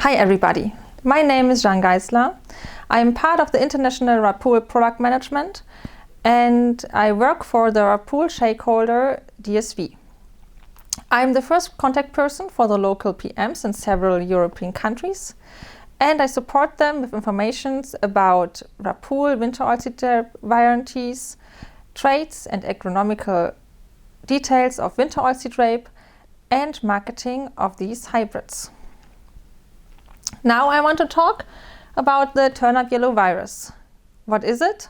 Hi everybody, my name is Jeanne Geißler. I am part of the international Rapool product management and I work for the Rapool stakeholder DSV. I'm the first contact person for the local PMs in several European countries and I support them with information about Rapool winter oilseed varieties, traits and agronomical details of winter oilseed rape and marketing of these hybrids. Now I want to talk about the turnip yellow virus. What is it?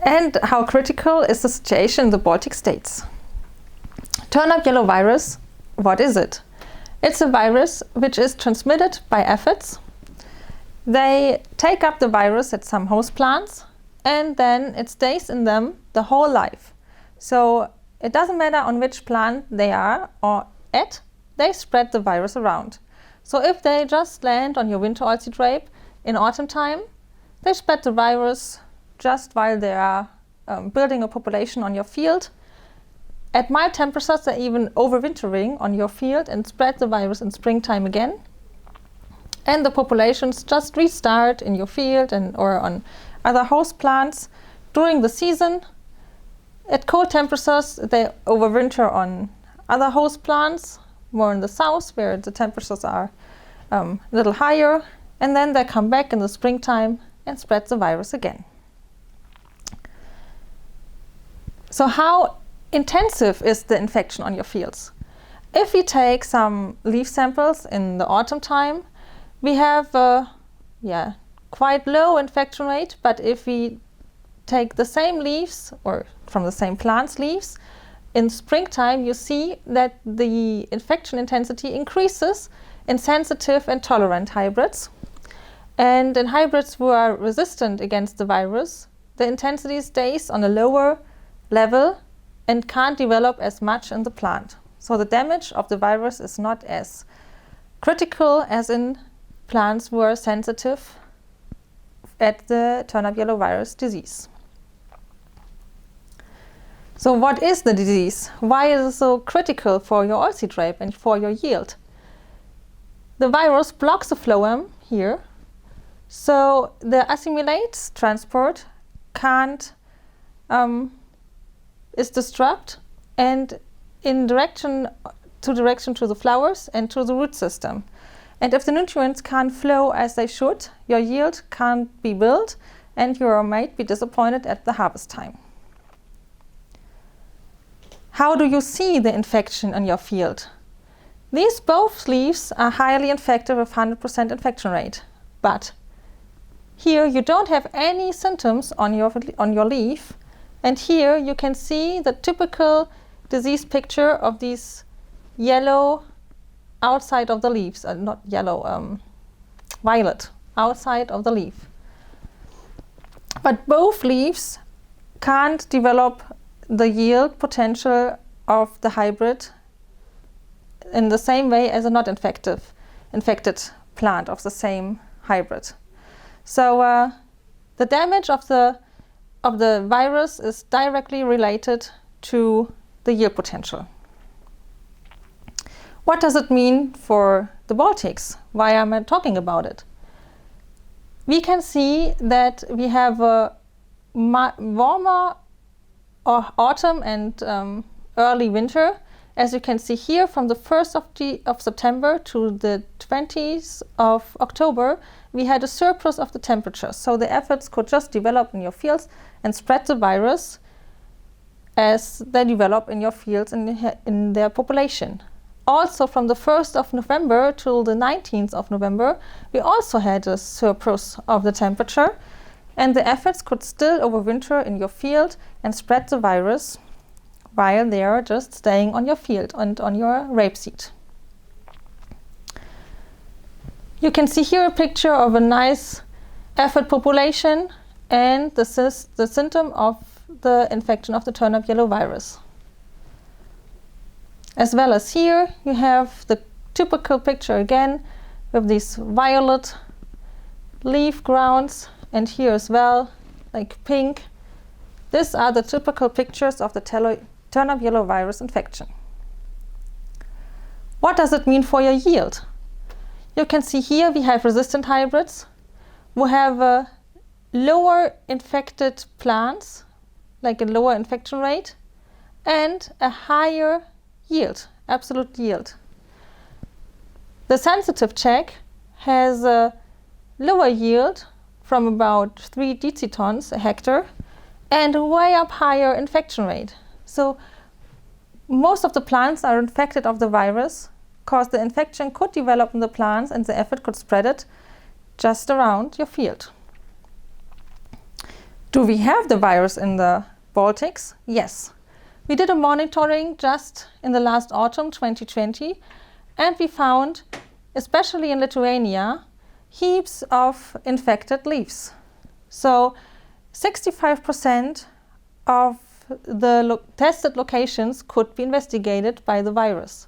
And how critical is the situation in the Baltic states? Turnip yellow virus, what is it? It's a virus which is transmitted by aphids. They take up the virus at some host plants and then it stays in them the whole life. So it doesn't matter on which plant they are or at, they spread the virus around. So if they just land on your winter oilseed rape in autumn time, they spread the virus just while they are building a population on your field. At mild temperatures, they're even overwintering on your field and spread the virus in springtime again. And the populations just restart in your field or on other host plants during the season. At cold temperatures, they overwinter on other host plants, more in the south where the temperatures are a little higher, and then they come back in the springtime and spread the virus again. So how intensive is the infection on your fields? If we take some leaf samples in the autumn time, we have a quite low infection rate, but if we take the same leaves or from the same plant's leaves, in springtime you see that the infection intensity increases in sensitive and tolerant hybrids. And in hybrids who are resistant against the virus, the intensity stays on a lower level and can't develop as much in the plant. So the damage of the virus is not as critical as in plants who are sensitive at the turnip yellow virus disease. So what is the disease? Why is it so critical for your oilseed rape and for your yield? The virus blocks the phloem here, so the assimilate transport is disrupted and in direction to the flowers and to the root system. And if the nutrients can't flow as they should, your yield can't be built and you might be disappointed at the harvest time. How do you see the infection in your field? These both leaves are highly infected with 100% infection rate, but here you don't have any symptoms on your leaf, and here you can see the typical disease picture of these yellow outside of the leaves, not yellow, violet outside of the leaf. But both leaves can't develop the yield potential of the hybrid in the same way as a not infected plant of the same hybrid. So the damage of the virus is directly related to the yield potential. What does it mean for the Baltics? Why am I talking about it? We can see that we have a warmer autumn and early winter. As you can see here, from the 1st of September to the 20th of October, we had a surplus of the temperature. So the aphids could just develop in your fields and spread the virus as they develop in your fields and in their population. Also from the 1st of November till the 19th of November, we also had a surplus of the temperature and the aphids could still overwinter in your field and spread the virus while they are just staying on your field and on your rapeseed. You can see here a picture of a nice aphid population and this is the symptom of the infection of the turnip yellow virus. As well as here you have the typical picture again with these violet leaf grounds and here as well, like pink. These are the typical pictures of the turnip yellow virus infection. What does it mean for your yield? You can see here we have resistant hybrids who have a lower infected plants, like a lower infection rate, and a higher yield, absolute yield. The sensitive check has a lower yield from about 3 decitons a hectare and a way up higher infection rate. So most of the plants are infected of the virus because the infection could develop in the plants and the aphid could spread it just around your field. Do we have the virus in the Baltics? Yes. We did a monitoring just in the last autumn 2020, and we found, especially in Lithuania, heaps of infected leaves. So 65% of the tested locations could be investigated by the virus.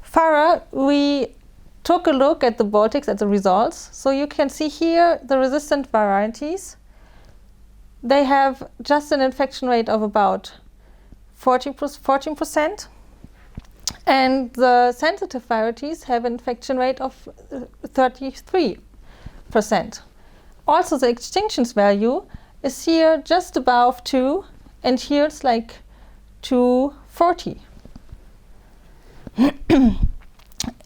Further, we took a look at the Baltics at the results. So you can see here the resistant varieties. They have just an infection rate of about 14%. And the sensitive varieties have an infection rate of 33%. Also, the extinctions value is here just above 2, and here it's like 240.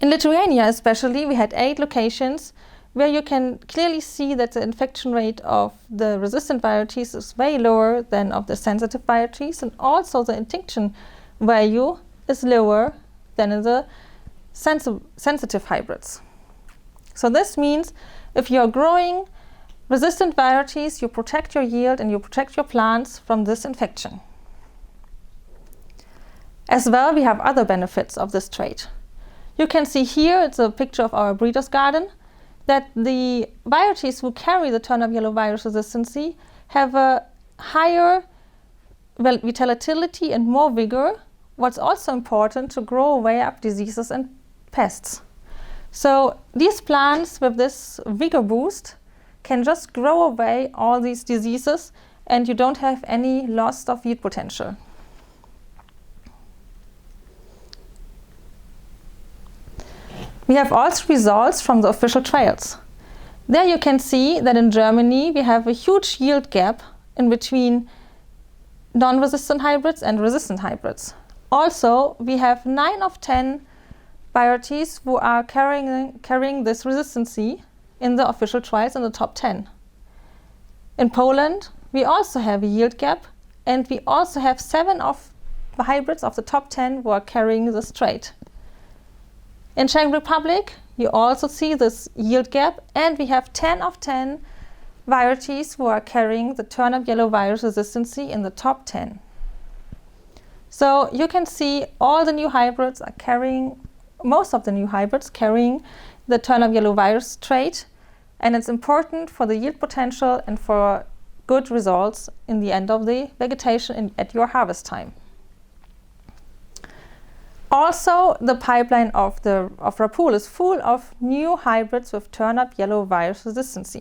In Lithuania especially, we had 8 locations where you can clearly see that the infection rate of the resistant varieties is way lower than of the sensitive varieties, and also the extinction value is lower than in the sensitive hybrids. So this means if you're growing resistant varieties, you protect your yield and you protect your plants from this infection. As well, we have other benefits of this trait. You can see here, it's a picture of our breeder's garden, that the varieties who carry the turnip yellow virus resistance have a higher vitality and more vigor. What's also important to grow away up diseases and pests. So these plants with this vigor boost can just grow away all these diseases, and you don't have any loss of yield potential. We have also results from the official trials. There you can see that in Germany we have a huge yield gap in between non-resistant hybrids and resistant hybrids. Also, we have 9 of 10 varieties who are carrying this resistance in the official trials in the top 10. In Poland, we also have a yield gap, and we also have 7 of the hybrids of the top 10 who are carrying this trait. In Czech Republic, you also see this yield gap, and we have 10 of 10 varieties who are carrying the turnip yellow virus resistance in the top 10. So you can see all the new hybrids are carrying, most of the new hybrids carrying the turnip yellow virus trait, and it's important for the yield potential and for good results in the end of the vegetation at your harvest time. Also, the pipeline of Rapool is full of new hybrids with turnip yellow virus resistance.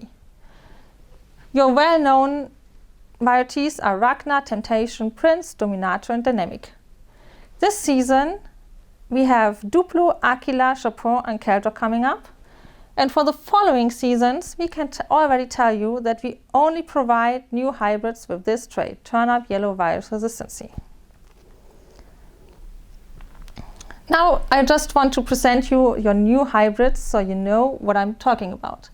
Your well-known varieties are Ragnar, Temptation, Prince, Dominator, and Dynamic. This season, we have Duplo, Aquila, Chopin, and Keltor coming up. And for the following seasons, we can already tell you that we only provide new hybrids with this trait, turnip yellow virus resistance. Now, I just want to present you your new hybrids so you know what I'm talking about.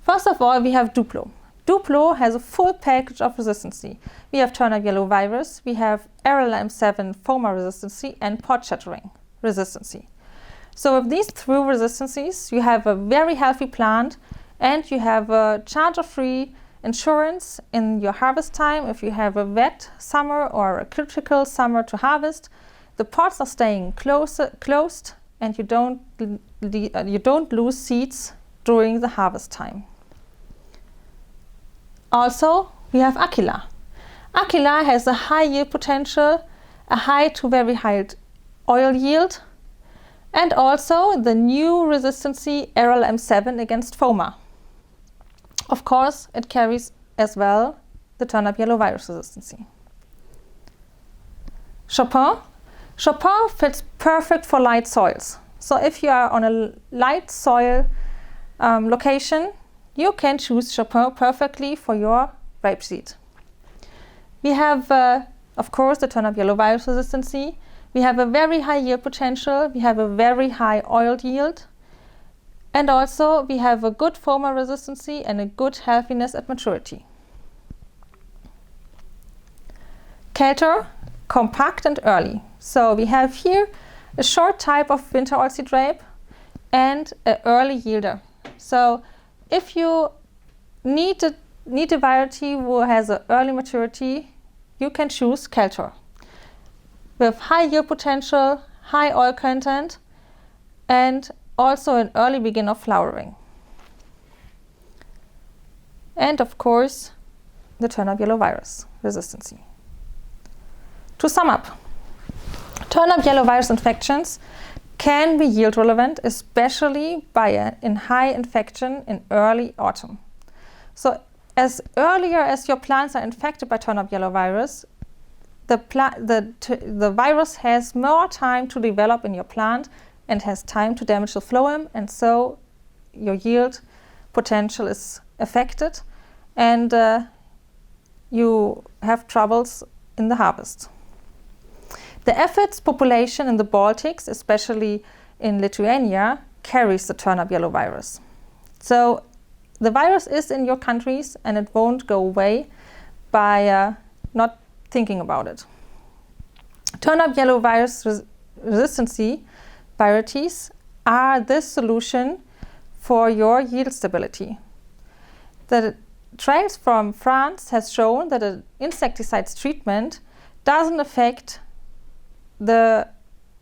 First of all, we have Duplo. Duplo has a full package of resistance. We have turnip yellow virus, we have RLM7 FOMA resistance, and pod shattering resistance. So with these 3 resistances, you have a very healthy plant, and you have a charger-free insurance in your harvest time. If you have a wet summer or a critical summer to harvest, the pods are staying closed, and you don't lose seeds during the harvest time. Also, we have Aquila. Aquila has a high yield potential, a high to very high oil yield, and also the new resistance RLM7 against FOMA. Of course, it carries as well the turnip yellow virus resistance. Chopin. Juba fits perfect for light soils. So if you are on a light soil location, you can choose juba perfectly for your rapeseed. We have, of course, the turnip yellow virus resistance. We have a very high yield potential. We have a very high oil yield. And also we have a good former resistance and a good healthiness at maturity. Kelter, compact and early. So we have here a short type of winter oilseed rape and an early yielder. So if you need a variety who has an early maturity, you can choose Kelter with high yield potential, high oil content, and also an early beginning of flowering. And of course, the turnip yellow virus resistance. To sum up, turnip yellow virus infections can be yield relevant, especially in high infection in early autumn. So as earlier as your plants are infected by turnip yellow virus, the virus has more time to develop in your plant and has time to damage the phloem, and so your yield potential is affected and you have troubles in the harvest. The aphids population in the Baltics, especially in Lithuania, carries the turnip yellow virus. So the virus is in your countries and it won't go away by not thinking about it. Turnip yellow virus resistance varieties are the solution for your yield stability. The trials from France has shown that an insecticides treatment doesn't affect the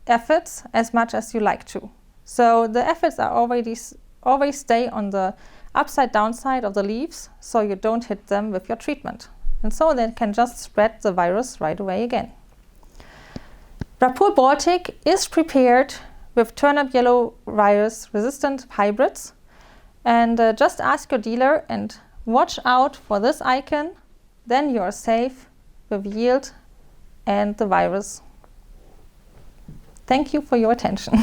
aphids as much as you like to. So the aphids are always stay on the upside downside of the leaves, so you don't hit them with your treatment. And so they can just spread the virus right away again. Rapool Baltic is prepared with turnip yellow virus resistant hybrids, and just ask your dealer and watch out for this icon, then you are safe with yield and the virus. Thank you for your attention.